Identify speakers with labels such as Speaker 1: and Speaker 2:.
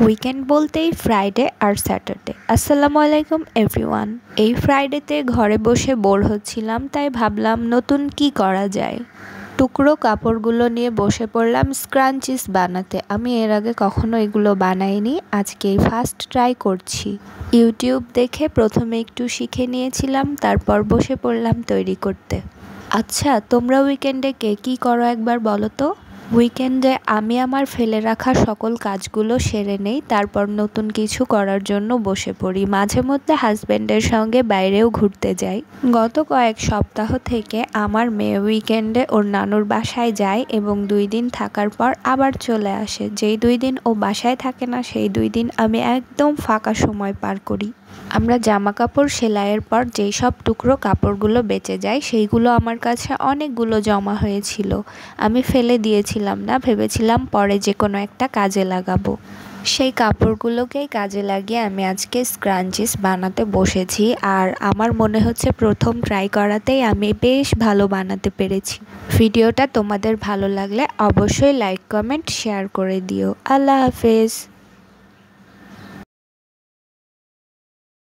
Speaker 1: Weekend বলতেই Friday আর Saturday. আসসালামু আলাইকুম এভরিওয়ান। এই ফ্রাইডেতে ঘরে বসে বোর হচ্ছিলাম, তাই ভাবলাম নতুন কি করা যায়। টুকরো কাপড়গুলো নিয়ে বসে পড়লাম স্ক্রাঞ্চিস বানাতে। আমি এর আগে কখনো এগুলো বানাইনি, আজকেই ফার্স্ট ট্রাই করছি। ইউটিউব দেখে প্রথমে একটু শিখে নিয়েছিলাম, তারপর বসে পড়লাম তৈরি করতে। আচ্ছা, তোমরা উইকেন্ডে কে কী করো একবার বলো তো। উইকেন্ডে আমি আমার ফেলে রাখা সকল কাজগুলো সেরে নেই, তারপর নতুন কিছু করার জন্য বসে পড়ি। মাঝে মধ্যে হাজব্যান্ডের সঙ্গে বাইরেও ঘুরতে যাই। গত কয়েক সপ্তাহ থেকে আমার মেয়ে উইকেন্ডে ওর নানুর বাসায় যায় এবং 2 দিন থাকার পর আবার চলে আসে। যেই 2 দিন ও বাসায় থাকে না, সেই 2 দিন আমি একদম ফাঁকা সময় পার করি। আমরা জামা কাপড় সেলাইয়ের পর যেই সব টুকরো কাপড়গুলো বেঁচে যায়, সেইগুলো আমার কাছে অনেকগুলো জমা হয়েছিল। আমি ফেলে দিয়েছিলাম না, ভেবেছিলাম পরে যে কোনো একটা কাজে লাগাবো। সেই কাপড়গুলোকেই কাজে লাগিয়ে আমি আজকে স্ক্রাঞ্চিস বানাতে বসেছি, আর আমার মনে হচ্ছে প্রথম ট্রাই করাতেই আমি বেশ ভালো বানাতে পেরেছি। ভিডিওটা তোমাদের ভালো লাগলে অবশ্যই লাইক, কমেন্ট, শেয়ার করে দিও। আল্লাহ হাফেজ।